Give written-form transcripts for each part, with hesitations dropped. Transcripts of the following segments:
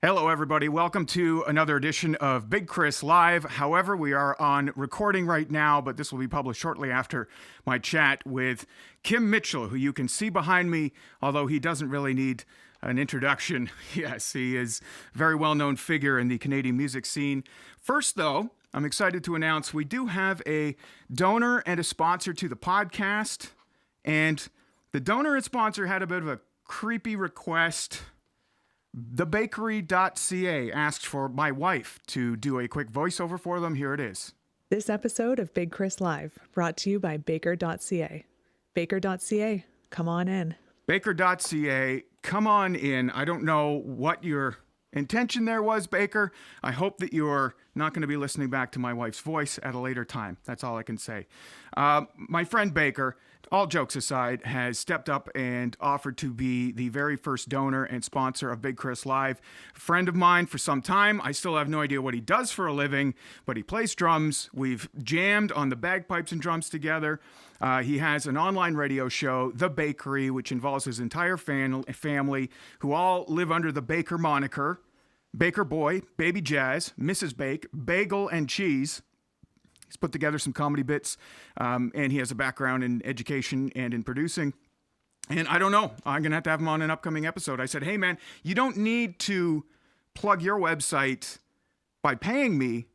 Hello, everybody. Welcome to another edition of Big Kris Live. However, we are on recording right now, but this will be published shortly after my chat with Kim Mitchell, who you can see behind me, although he doesn't really need an introduction. Yes, he is a very well-known figure in the Canadian music scene. First, though, I'm excited to announce we do have a donor and a sponsor to the podcast. And the donor and sponsor had a bit of a creepy request. Thebakery.ca asked for my wife to do a quick voiceover for them. Here it is. This episode of Big Kris Live brought to you by Baker.ca. Baker.ca, come on in. Baker.ca, come on in. I don't know what your intention there was, Baker. I hope that you're not going to be listening back to my wife's voice at a later time. That's all I can say. My friend Baker, all jokes aside, has stepped up and offered to be the very first donor and sponsor of Big Kris Live. A friend of mine for some time. I still have no idea what he does for a living, but he plays drums. We've jammed on the bagpipes and drums together. He has an online radio show, The Bakery, which involves his entire family, who all live under the Baker moniker. Baker Boy, Baby Jazz, Mrs. Bake, Bagel and Cheese. He's put together some comedy bits, and he has a background in education and in producing. And I don't know, I'm going to have him on an upcoming episode. I said, hey, man, you don't need to plug your website by paying me.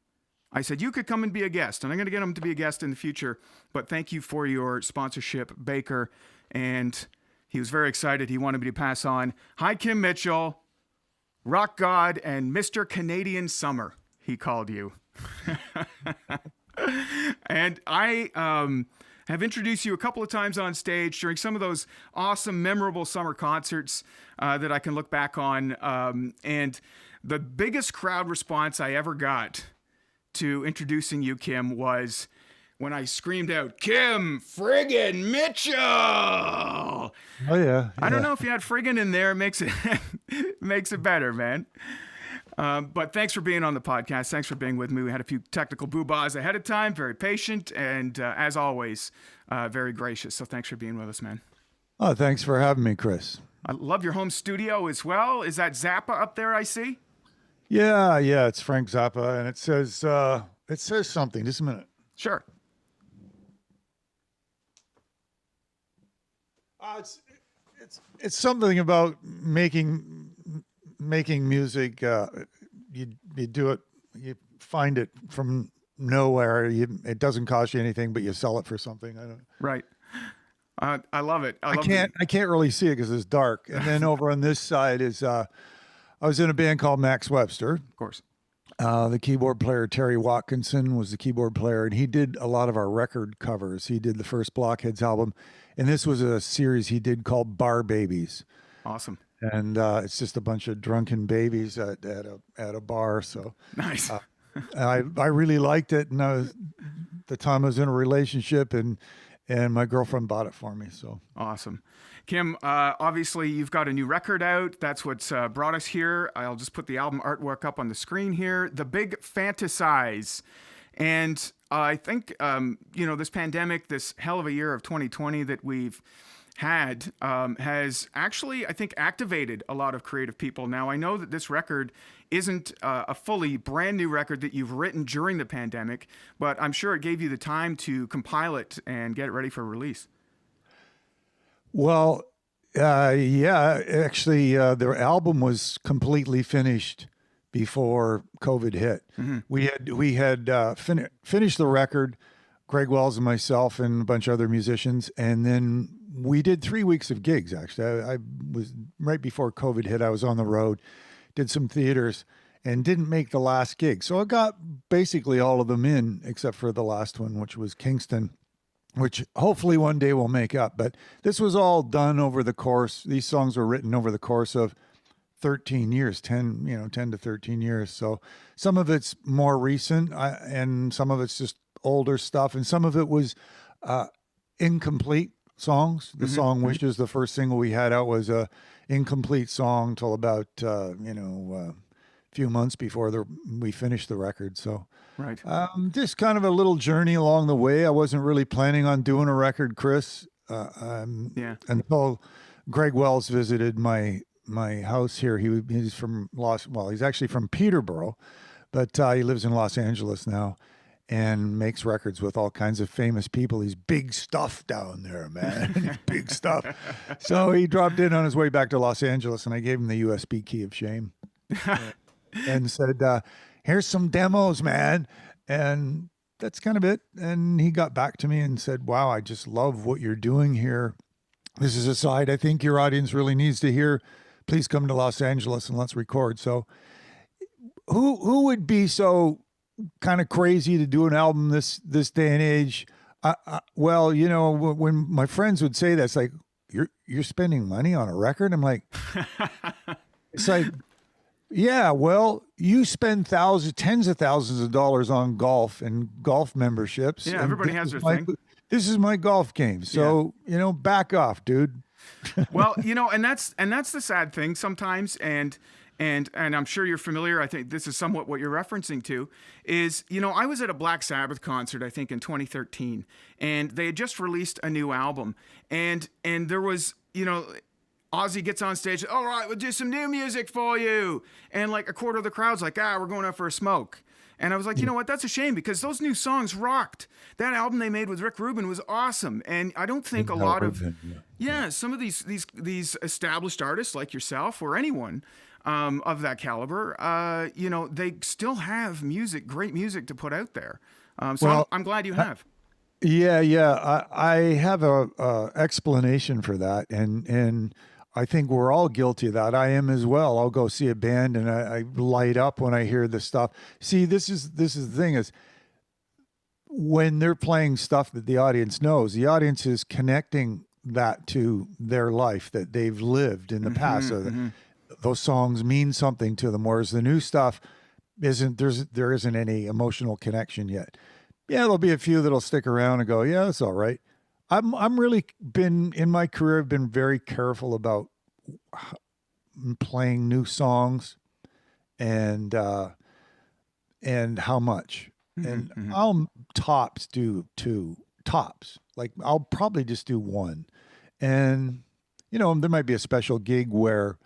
I said, you could come and be a guest, and I'm going to get him to be a guest in the future. But thank you for your sponsorship, Baker. And he was very excited. He wanted me to pass on, hi, Kim Mitchell, Rock God, and Mr. Canadian Summer, he called you. And I have introduced you a couple of times on stage during some of those awesome, memorable summer concerts that I can look back on. And the biggest crowd response I ever got to introducing you, Kim, was when I screamed out, Kim Friggin Mitchell! Oh, yeah. I don't know if you had Friggin in there. It makes it, makes it better, man. But thanks for being on the podcast. Thanks for being with me. We had a few technical boo-bahs ahead of time, very patient, and as always, very gracious. So thanks for being with us, man. Oh, thanks for having me, Kris. I love your home studio as well. Is that Zappa up there I see? Yeah, it's Frank Zappa, and it says something. Just a minute. Sure. It's something about making music. You do it. You find it from nowhere. It doesn't cost you anything, but you sell it for something. I don't. Right. I love it. I can't really see it because it's dark. And then over on this side is I was in a band called Max Webster. Of course. The keyboard player, Terry Watkinson, was the keyboard player, and he did a lot of our record covers. He did the first Blockheads album, and this was a series he did called Bar Babies. Awesome. And it's just a bunch of drunken babies at a bar. So nice. I really liked it, and the time I was in a relationship, and my girlfriend bought it for me. So awesome. Kim, obviously you've got a new record out. That's what's brought us here. I'll just put the album artwork up on the screen here. The Big Fantasize. And I think, this pandemic, this hell of a year of 2020 that we've had has actually, I think, activated a lot of creative people. Now, I know that this record isn't a fully brand new record that you've written during the pandemic, but I'm sure it gave you the time to compile it and get it ready for release. Well, yeah, actually, their album was completely finished before COVID hit. Mm-hmm. We had finished the record, Greg Wells and myself and a bunch of other musicians, and then we did 3 weeks of gigs. Actually, I was right before COVID hit. I was on the road, did some theaters, and didn't make the last gig. So I got basically all of them in, except for the last one, which was Kingston, which hopefully one day we'll make up. But this was all done over the course. These songs were written over the course of 13 years, 10 to 13 years. So some of it's more recent, and some of it's just older stuff, and some of it was incomplete songs. The song Wishes, the first single we had out, was a incomplete song till about a few months before we finished the record. So right. Just kind of a little journey along the way. I wasn't really planning on doing a record, Kris, until Greg Wells visited my my house here. He's from he's actually from Peterborough, but he lives in Los Angeles now and makes records with all kinds of famous people. He's big stuff down there, man. He's big stuff. So he dropped in on his way back to Los Angeles, and I gave him the USB key of shame and said, here's some demos, man. And that's kind of it. And he got back to me and said, wow, I just love what you're doing here. This is a side I think your audience really needs to hear. Please come to Los Angeles and let's record. So who would be so kind of crazy to do an album this day and age? Well, you know, when my friends would say that, it's like, you're spending money on a record? I'm like, it's like, yeah, well, you spend tens of thousands of dollars on golf and golf memberships. Yeah, everybody has their thing. This is my golf game. So, you know, back off, dude. Well, you know, and that's the sad thing sometimes. And I'm sure you're familiar. I think this is somewhat what you're referencing to is, you know, I was at a Black Sabbath concert, I think in 2013, and they had just released a new album. And there was, you know, Ozzy gets on stage, all right, we'll do some new music for you. And like a quarter of the crowd's like, we're going out for a smoke. And I was like, you know what? That's a shame because those new songs rocked. That album they made with Rick Rubin was awesome. And I don't think some of these established artists like yourself or anyone of that caliber, you know, they still have great music to put out there. I'm glad you have. I have a explanation for that, and I think we're all guilty of that. I am as well. I'll go see a band and I light up when I hear this stuff. See, this is the thing is when they're playing stuff that the audience knows, the audience is connecting that to their life that they've lived in the past. So those songs mean something to them, whereas the new stuff there isn't any emotional connection yet. Yeah, there'll be a few that'll stick around and go, yeah, that's all right. I'm really been in my career. I've been very careful about playing new songs and how much. And I'll do two tops. Like I'll probably just do one. And you know, there might be a special gig where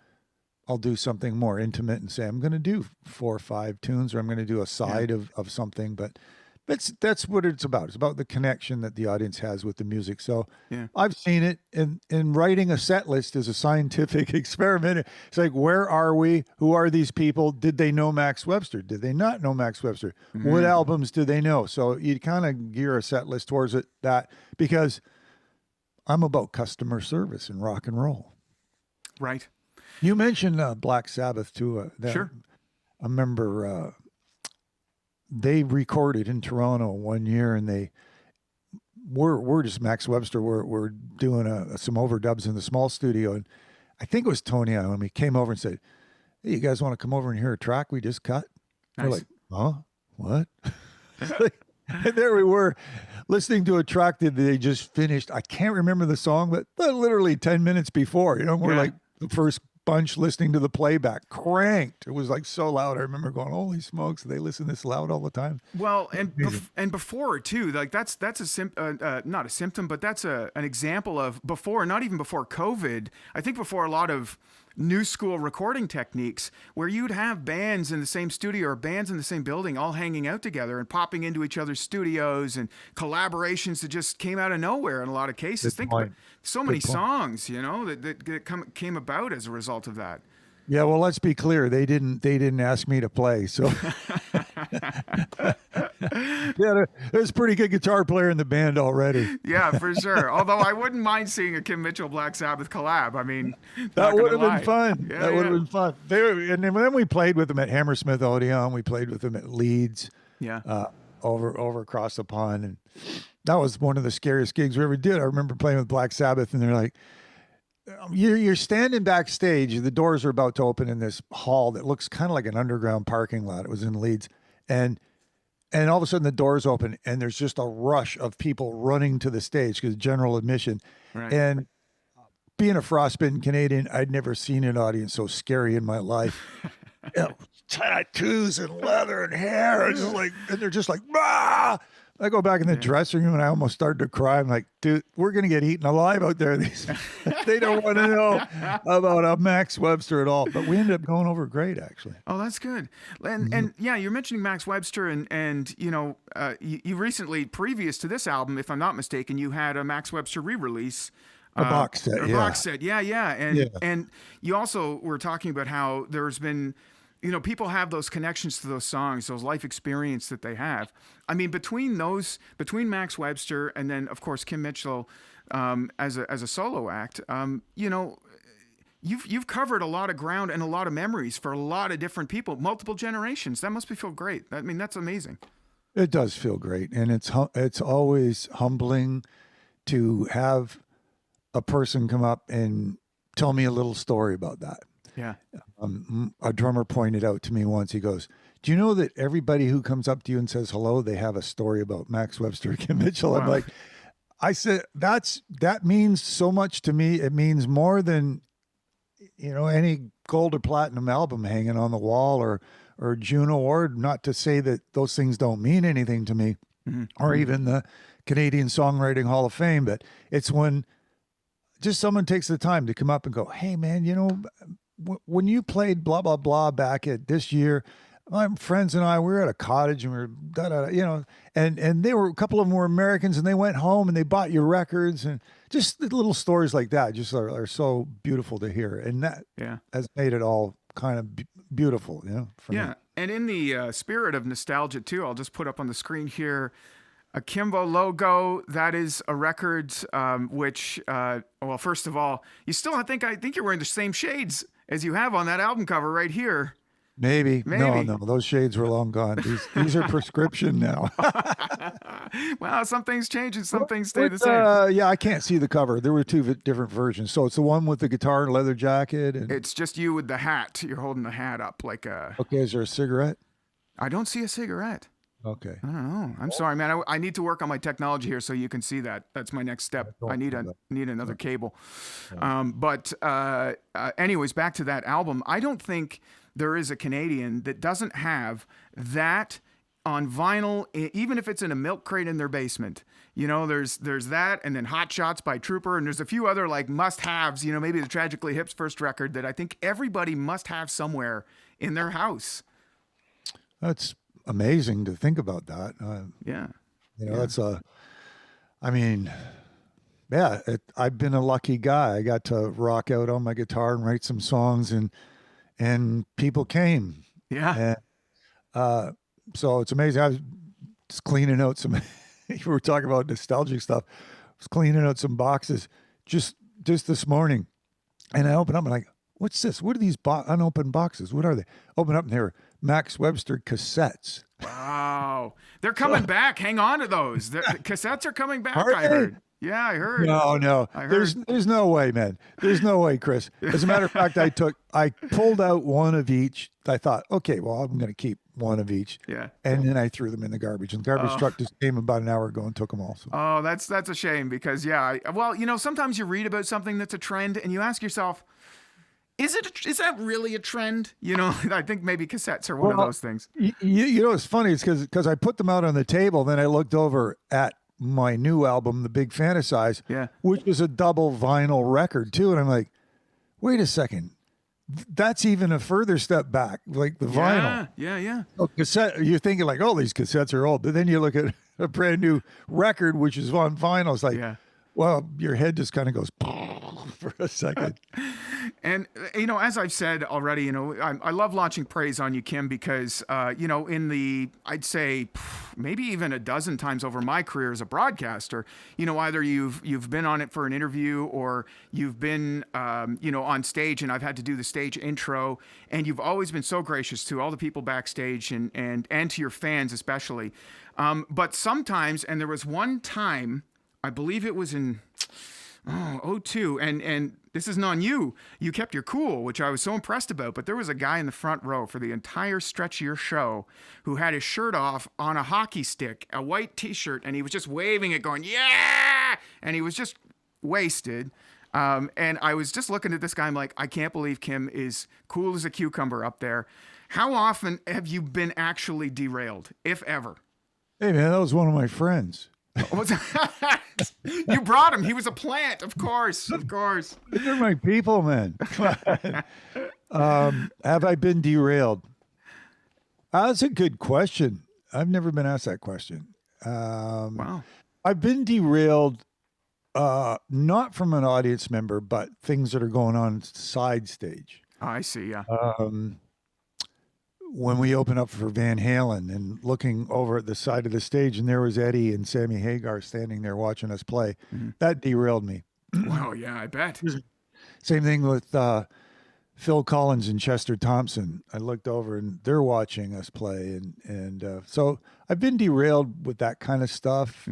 I'll do something more intimate and say I'm going to do 4 or 5 tunes, or I'm going to do a side of something, but that's what it's about. It's about the connection that the audience has with the music. So I've seen it, and writing a set list is a scientific experiment. It's like, where are we? Who are these people? Did they know Max Webster? Did they not know Max Webster? What albums do they know? So you kind of gear a set list towards that because I'm about customer service and rock and roll. Right. You mentioned Black Sabbath too. Sure. I remember they recorded in Toronto one year, and we're just Max Webster. We're doing some overdubs in the small studio, and I think it was Tony Iommi came over and said, "Hey, you guys want to come over and hear a track we just cut?" Nice. We're like, "Huh? What?" And there we were, listening to a track that they just finished. I can't remember the song, but literally 10 minutes before. You know, we're like the first bunch listening to the playback, cranked. It was like so loud. I remember going, holy smokes, they listen this loud all the time. Well, and before too, like that's not a symptom, but that's an example of before, not even before COVID. I think before a lot of new school recording techniques where you'd have bands in the same studio or bands in the same building all hanging out together and popping into each other's studios, and collaborations that just came out of nowhere in a lot of cases. Think about so many songs, you know, that came about as a result of that. Yeah, well, let's be clear. They didn't ask me to play. So yeah, there's a pretty good guitar player in the band already. Yeah, for sure. Although I wouldn't mind seeing a Kim Mitchell Black Sabbath collab. I mean, that would have been fun. Yeah, that would have been fun. And then we played with them at Hammersmith Odeon. We played with them at Leeds. Yeah. Over across the pond, and that was one of the scariest gigs we ever did. I remember playing with Black Sabbath, and they're like, you're standing backstage, the doors are about to open in this hall that looks kind of like an underground parking lot. It was in Leeds, and all of a sudden the doors open and there's just a rush of people running to the stage because general admission. Right. And being a frostbitten Canadian, I'd never seen an audience so scary in my life. You know, tattoos and leather and hair, and they're just like, bah! I go back in the dressing room and I almost started to cry. I'm like, dude, we're going to get eaten alive out there. They don't want to know about Max Webster at all. But we ended up going over great, actually. Oh, that's good. And yeah, you're mentioning Max Webster, and you recently, previous to this album, if I'm not mistaken, you had a Max Webster re-release. A box set, box set, yeah. And you also were talking about how there's been, people have those connections to those songs, those life experience that they have. I mean, between Max Webster and then of course Kim Mitchell as a solo act, you've covered a lot of ground and a lot of memories for a lot of different people, multiple generations. That must feel great. I mean, that's amazing. It does feel great, and it's always humbling to have a person come up and tell me a little story about that. Yeah. A drummer pointed out to me once, he goes, do you know that everybody who comes up to you and says hello, they have a story about Max Webster and Kim Mitchell? Wow. I'm like, I said, that means so much to me. It means more than, any gold or platinum album hanging on the wall or Juno Award, not to say that those things don't mean anything to me, or even the Canadian Songwriting Hall of Fame, but it's when just someone takes the time to come up and go, hey man, when you played blah, blah, blah back at this year, my friends and I, we were at a cottage and we were, and they were, a couple of them were Americans and they went home and they bought your records, and just the little stories like that just are so beautiful to hear. And that has made it all kind of beautiful, for me. And in the spirit of nostalgia too, I'll just put up on the screen here a Kimbo logo. That is a record which, well, first of all, you still, I think you're wearing the same shades as you have on that album cover right here. Maybe. No, those shades were long gone. These are prescription now. Well, some things change and some things stay the same. Yeah, I can't see the cover. There were two different versions. So it's the one with the guitar and leather jacket. And it's just you with the hat. You're holding the hat up like a... Okay, is there a cigarette? I don't see a cigarette. Okay. I don't know. I'm sorry, man. I need to work on my technology here so you can see that. That's my next step. I need another cable. But anyways, back to that album. I don't think there is a Canadian that doesn't have that on vinyl, even if it's in a milk crate in their basement. There's that, and then Hot Shots by Trooper, and there's a few other like must-haves. Maybe the Tragically Hip's first record that I think everybody must have somewhere in their house. That's amazing to think about that. I've been a lucky guy. I got to rock out on my guitar and write some songs, and people came. Yeah. And, so it's amazing. I was just cleaning out some, you were talking about nostalgic stuff. I was cleaning out some boxes just this morning, and I open up and I'm like, what's this? What are these unopened boxes? What are they? Open up and they were Max Webster cassettes. Wow. They're coming back. Hang on to those. The cassettes are coming back, I heard. Yeah, I heard. No. There's no way, man. There's no way, Chris. As a matter of fact, I pulled out one of each. I thought, okay, well, I'm going to keep one of each. Yeah. And then I threw them in the garbage. And the garbage truck just came about an hour ago and took them all. So. Oh, that's a shame because, sometimes you read about something that's a trend and you ask yourself, is that really a trend? I think maybe cassettes are one of those things. It's funny. It's because I put them out on the table. Then I looked over at my new album, The Big Fantasize, which was a double vinyl record too. And I'm like, wait a second. That's even a further step back, like the vinyl. Yeah. Oh, cassette, you're thinking like, oh, these cassettes are old. But then you look at a brand new record, which is on vinyl. It's like, well, your head just kind of goes for a second. And, as I've said already, I love launching praise on you, Kim, because, I'd say maybe even a dozen times over my career as a broadcaster, either you've been on it for an interview or you've been, on stage and I've had to do the stage intro, and you've always been so gracious to all the people backstage and to your fans especially. But sometimes, and there was one time, I believe it was in 2002, and this isn't on you. You kept your cool, which I was so impressed about. But there was a guy in the front row for the entire stretch of your show who had his shirt off on a hockey stick, a white T-shirt, and he was just waving it, going, yeah! And he was just wasted. And I was just looking at this guy. I'm like, I can't believe Kim is cool as a cucumber up there. How often have you been actually derailed, if ever? Hey, man, that was one of my friends. You brought him. He was a plant, of course. They're my people, man. Come on. Have I been derailed? That's a good question. I've never been asked that question. Wow. I've been derailed, not from an audience member, but things that are going on side stage. I see. Yeah. When we opened up for Van Halen and looking over at the side of the stage, and there was Eddie and Sammy Hagar standing there watching us play, that derailed me. Wow. Yeah, I bet. Same thing with Phil Collins and Chester Thompson. I looked over and they're watching us play, and so I've been derailed with that kind of stuff.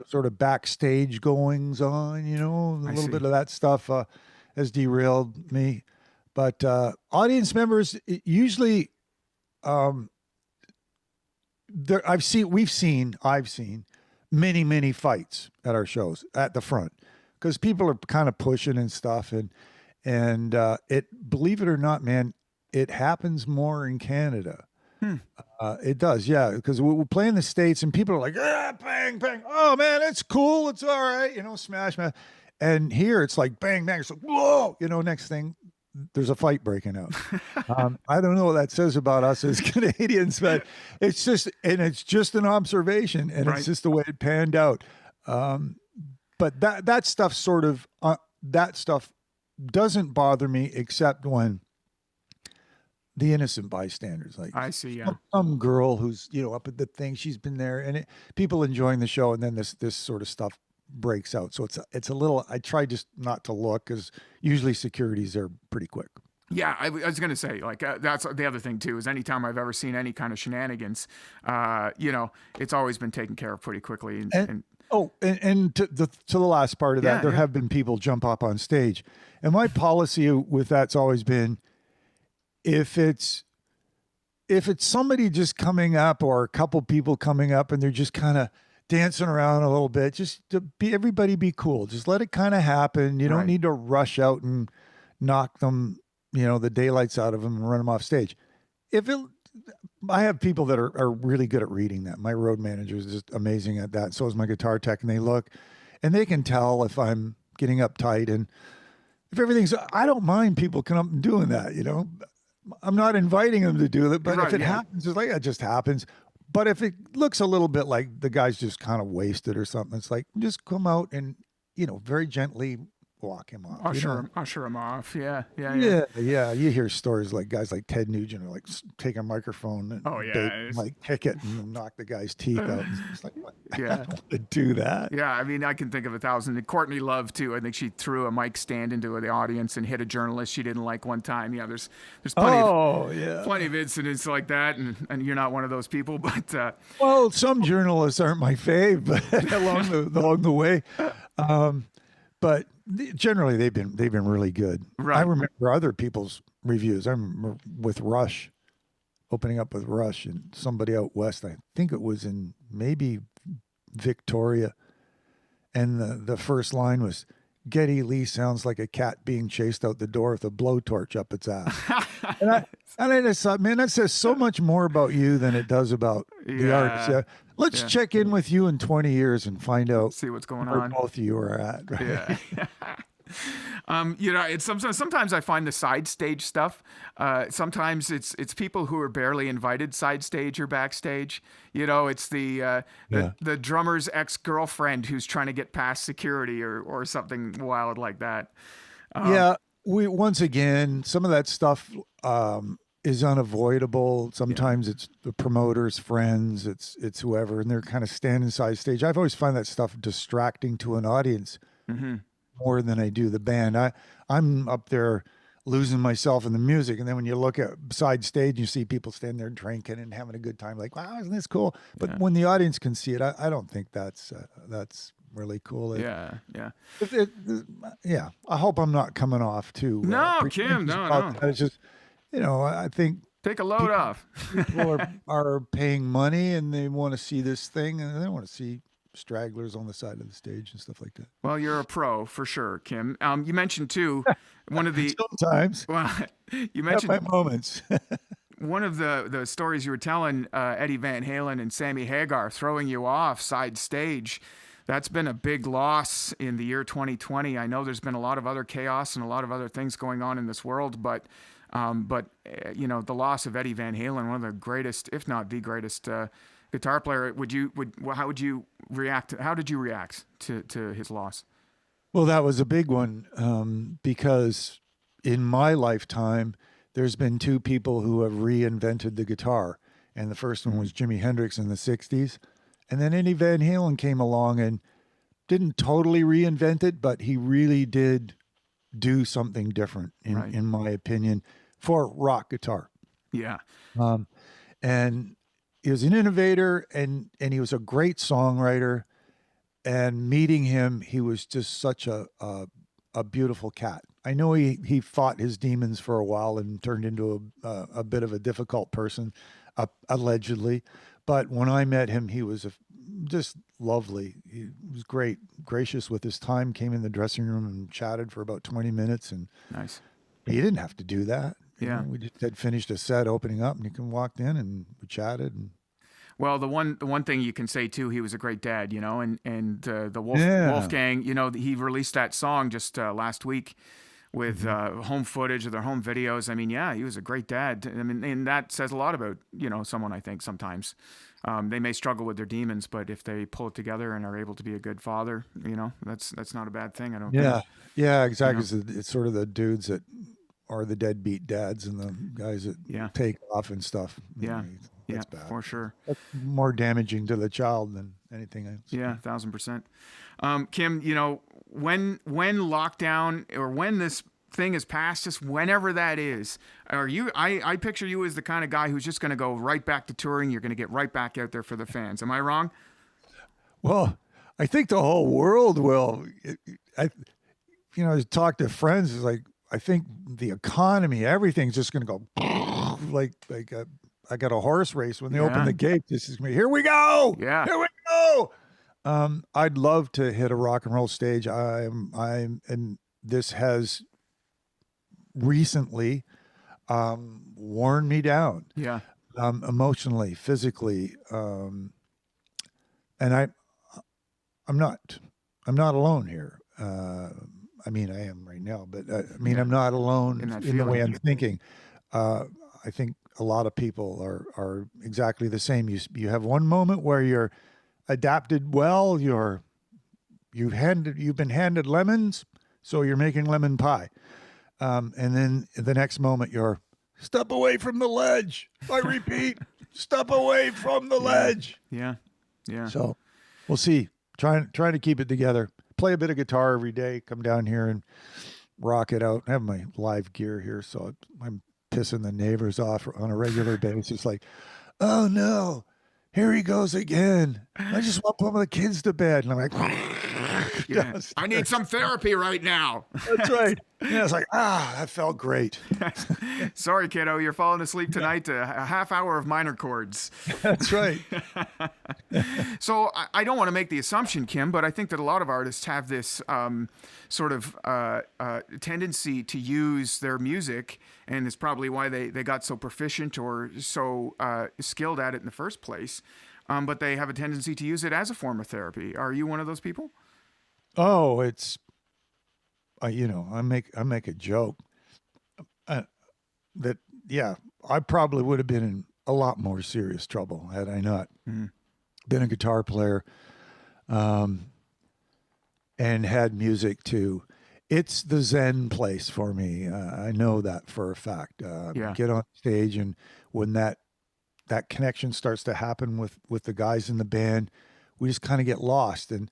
Sort of backstage goings on, a little bit of that stuff has derailed me. But audience members usually, I've seen many fights at our shows at the front because people are kind of pushing and stuff, and it, believe it or not, man, it happens more in Canada. It does, yeah, because we play in the States and people are like, bang, bang. Oh man, it's cool, it's all right, smash. And here it's like bang, bang. It's like, whoa, next thing, there's a fight breaking out. I don't know what that says about us as Canadians, but it's just an observation, and Right. it's just the way it panned out. But that stuff that stuff doesn't bother me, except when the innocent bystanders, like I see. Yeah. some girl who's up at the thing, she's been there, and people enjoying the show, and then this sort of stuff breaks out. So it's a little. I try just not to look, because usually security's are pretty quick. Yeah, I was going to say, like, that's the other thing, too, is anytime I've ever seen any kind of shenanigans, it's always been taken care of pretty quickly. And To the last part of that, there have been people jump up on stage. And my policy with that's always been, if it's somebody just coming up or a couple people coming up and they're just kind of dancing around a little bit, just everybody be cool. Just let it kind of happen. You don't need to rush out and knock them, the daylights out of them and run them off stage. I have people that are really good at reading that. My road manager is just amazing at that. So is my guitar tech, and they look and they can tell if I'm getting uptight, and if everything's, I don't mind people coming up and doing that, I'm not inviting them to do it, but if it happens, it's like, it just happens. But if it looks a little bit like the guy's just kind of wasted or something, it's like, just come out and, very gently walk him off. Usher him off. Yeah. You hear stories like guys like Ted Nugent are like take a microphone and like kick it and knock the guy's teeth out. It's like, what? I don't want to do that. Yeah, I mean, I can think of 1,000. Courtney Love too. I think she threw a mic stand into the audience and hit a journalist she didn't like one time. Yeah, there's plenty of incidents like that, and you're not one of those people, but well, some journalists aren't my fave, but along the way. But generally, they've been really good. Right. I remember other people's reviews. I remember with Rush, opening up with Rush, and somebody out west. I think it was in maybe Victoria, and the first line was, "Geddy Lee sounds like a cat being chased out the door with a blowtorch up its ass." and I just thought, man, that says so much more about you than it does about the artist. Yeah. Let's check in with you in 20 years and find out, see what's going where on. both of you are at. Right? Yeah. It's sometimes I find the side stage stuff. Sometimes it's people who are barely invited side stage or backstage. It's the drummer's ex-girlfriend who's trying to get past security or something wild like that. We once again, some of that stuff is unavoidable. Sometimes it's the promoter's friends, it's whoever, and they're kind of standing side stage. I've always found that stuff distracting to an audience more than I do the band. I'm up there losing myself in the music, and then when you look at side stage, you see people standing there drinking and having a good time, like, wow, isn't this cool? But when the audience can see it, I don't think that's really cool. I hope I'm not coming off too. No, Kim, no. It's just, I think take a load off. People are paying money and they want to see this thing, and they don't want to see stragglers on the side of the stage and stuff like that. Well, you're a pro for sure, Kim. You mentioned too, one of the sometimes. Well, you mentioned my moments. one of the stories you were telling, Eddie Van Halen and Sammy Hagar throwing you off side stage, that's been a big loss in the year 2020. I know there's been a lot of other chaos and a lot of other things going on in this world, but the loss of Eddie Van Halen, one of the greatest, if not the greatest, guitar player. How would you react? How did you react to his loss? Well, that was a big one, because in my lifetime, there's been two people who have reinvented the guitar. And the first one was Jimi Hendrix in the 60s. And then Eddie Van Halen came along and didn't totally reinvent it, but he really did do something different, in my opinion, for rock guitar. Yeah. And he was an innovator, and he was a great songwriter. And meeting him, he was just such a beautiful cat. I know he fought his demons for a while and turned into a bit of a difficult person, allegedly. But when I met him, he was just lovely. He was great, gracious with his time, came in the dressing room and chatted for about 20 minutes. And nice. He didn't have to do that. Yeah. We just had finished a set opening up, and he walked in and we chatted. And well, the one thing you can say too, he was a great dad, and the Wolfgang, he released that song just last week with home footage of their home videos. I mean, yeah, he was a great dad. I mean, and that says a lot about someone. I think sometimes they may struggle with their demons, but if they pull it together and are able to be a good father, that's not a bad thing. I don't. Yeah, think. yeah, exactly. It's sort of the dudes that are the deadbeat dads and the guys that take off and stuff. Yeah. That's bad. For sure. That's more damaging to the child than anything else. Yeah, 1,000%. Kim, when lockdown or when this thing is past, just whenever that is, I picture you as the kind of guy who's just going to go right back to touring. You're going to get right back out there for the fans. Am I wrong? Well, I think the whole world will. I talk to friends, it's like, I think the economy, everything's just going to go like I got a horse race when they open the gate. This is me. Here we go. Yeah. Here we go. I'd love to hit a rock and roll stage. And this has recently worn me down. Yeah. Emotionally, physically. And I'm not alone here. I mean, I am right now, but I'm not alone in the way I'm thinking. I think a lot of people are exactly the same. You have one moment where you're adapted well, you've been handed lemons, so you're making lemon pie. And then the next moment you're step away from the ledge. I repeat, step away from the ledge. Yeah. Yeah. So we'll see. Trying to keep it together. Play a bit of guitar every day, come down here and rock it out. I have my live gear here, so I'm pissing the neighbors off on a regular basis. Like, oh no, here he goes again. I just want to put the kids to bed. And I'm like, yeah. I need some therapy right now. That's right. Yeah, it's like, that felt great. Sorry, kiddo, you're falling asleep tonight to a half hour of minor chords. That's right. So I don't want to make the assumption, Kim, but I think that a lot of artists have this sort of tendency to use their music, and it's probably why they got so proficient or so skilled at it in the first place. But they have a tendency to use it as a form of therapy. Are you one of those people? Oh, it's, I make a joke that, I probably would have been in a lot more serious trouble had I not been a guitar player, and had music too. It's the Zen place for me. I know that for a fact. Get on stage, and when that connection starts to happen with the guys in the band, we just kind of get lost, and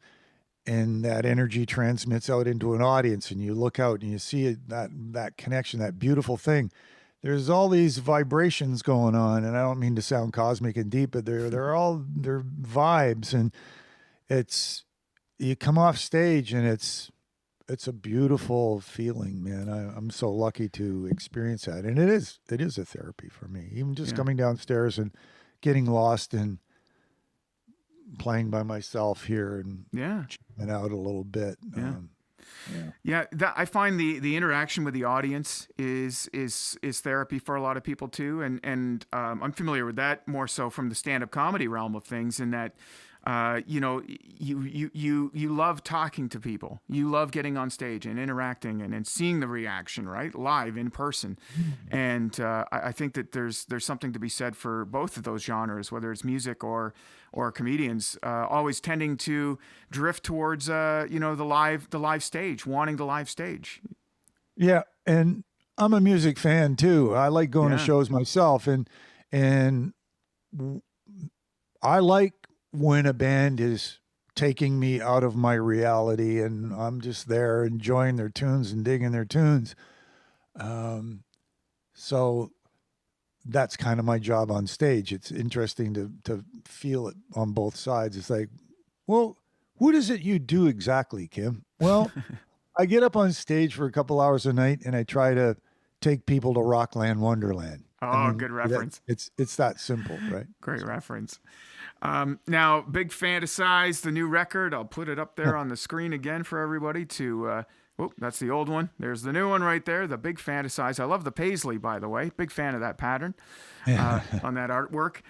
that energy transmits out into an audience, and you look out and you see that connection, that beautiful thing. There's all these vibrations going on, and I don't mean to sound cosmic and deep, but they're vibes, and you come off stage and it's a beautiful feeling, man. I'm so lucky to experience that, and it is a therapy for me. Even just coming downstairs and getting lost and playing by myself here and chilling out a little bit. Yeah, I find the interaction with the audience is therapy for a lot of people too, and I'm familiar with that more so from the stand-up comedy realm of things, in that you love talking to people, you love getting on stage and interacting and seeing the reaction, right, live in person, and I think that there's something to be said for both of those genres, whether it's music or comedians, always tending to drift towards the live stage, wanting the live stage. Yeah, and I'm a music fan too. I like going to shows myself, and I like when a band is taking me out of my reality and I'm just there enjoying their tunes and digging their tunes. So that's kind of my job on stage. It's interesting to feel it on both sides. It's like, well, what is it you do exactly, Kim? Well, I get up on stage for a couple hours a night and I try to take people to Rockland Wonderland. Oh, good reference. It's that simple, right? Great reference. Now, Big Fantasize, the new record. I'll put it up there on the screen again for everybody to. That's the old one. There's the new one right there, the Big Fantasize. I love the paisley, by the way. Big fan of that pattern on that artwork.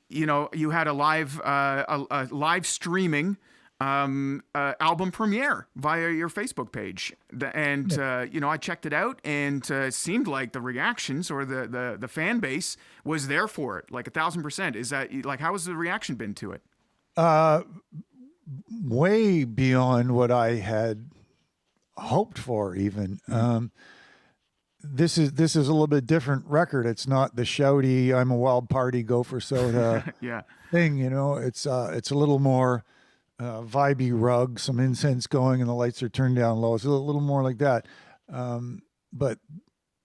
You had a live streaming album premiere via your Facebook page, and I checked it out, and it seemed like the reactions or the fan base was there for it, like 1,000%. Is that like, how has the reaction been to it? Way beyond what I had hoped for, even. This is a little bit different record. It's not the shouty "I'm a wild party, go for soda" thing. It's a little more vibey rug, some incense going, and the lights are turned down low. It's a little more like that. But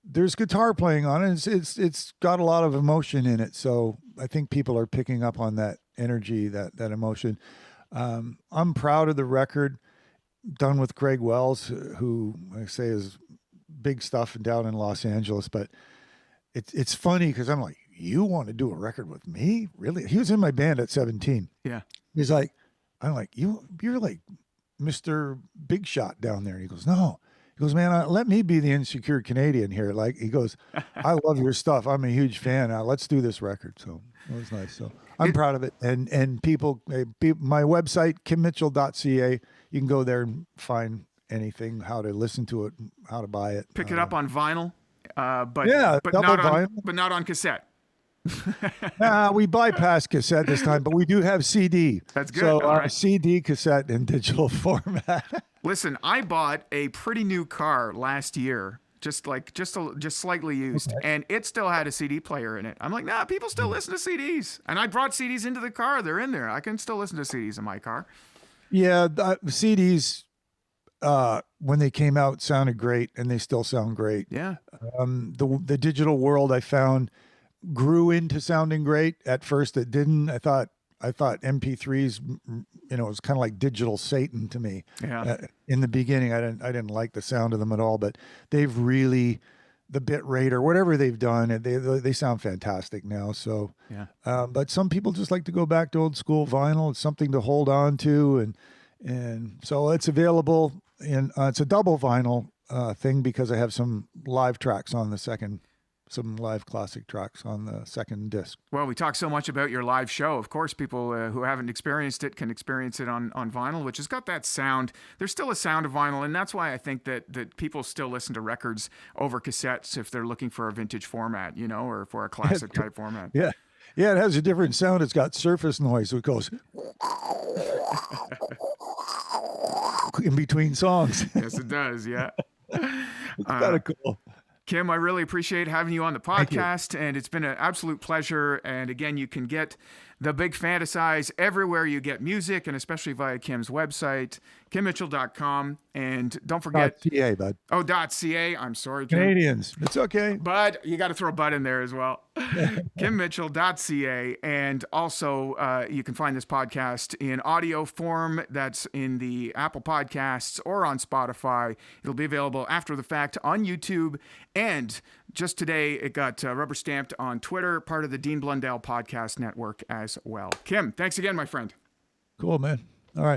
there's guitar playing on it. It's got a lot of emotion in it. So I think people are picking up on that energy, that emotion. I'm proud of the record done with Greg Wells, who I say is big stuff down in Los Angeles. But it's funny because I'm like, you want to do a record with me? Really? He was in my band at 17. Yeah. He's like, I'm like, you're like Mr. Big Shot down there. And he goes, no. He goes, man, let me be the insecure Canadian here. Like, he goes, I love your stuff. I'm a huge fan. Let's do this record. So it was nice. So I'm proud of it. And people, my website, kimmitchell.ca, you can go there and find anything, how to listen to it, how to buy it. Pick it up on vinyl, but not on cassette. We bypassed cassette this time, but we do have CD. That's good. So right. CD, cassette, and digital format. Listen, I bought a pretty new car last year, just slightly used, and it still had a CD player in it. I'm like, nah, people still listen to CDs, and I brought CDs into the car. They're in there. I can still listen to CDs in my car. Yeah, CDs when they came out sounded great, and they still sound great. Yeah. The digital world, I found, grew into sounding great. At first it didn't. I thought MP3s, it was kind of like digital Satan to me. Yeah. In the beginning, I didn't like the sound of them at all, but they've really, the bit rate or whatever they've done, they sound fantastic now. So, yeah. But some people just like to go back to old school vinyl. It's something to hold on to. And so it's available it's a double vinyl thing, because I have some live tracks on the second, some live classic tracks on the second disc. Well, we talk so much about your live show. Of course, people who haven't experienced it can experience it on vinyl, which has got that sound. There's still a sound of vinyl, and that's why I think that people still listen to records over cassettes if they're looking for a vintage format, or for a classic type format. Yeah. Yeah, it has a different sound. It's got surface noise. So it goes in between songs. Yes, it does. Yeah. It's kind of cool. Kim, I really appreciate having you on the podcast, and it's been an absolute pleasure. And again, you can get the Big Fantasize everywhere you get music, and especially via Kim's website, kimmitchell.com. And don't forget .ca, bud. Oh, .ca. I'm sorry, Kim. Canadians. It's okay. Bud, you got to throw bud in there as well. kimmitchell.ca. And also, you can find this podcast in audio form. That's in the Apple Podcasts or on Spotify. It'll be available after the fact on YouTube. And just today, it got rubber stamped on Twitter, part of the Dean Blundell Podcast Network as well. Kim, thanks again, my friend. Cool, man. All right.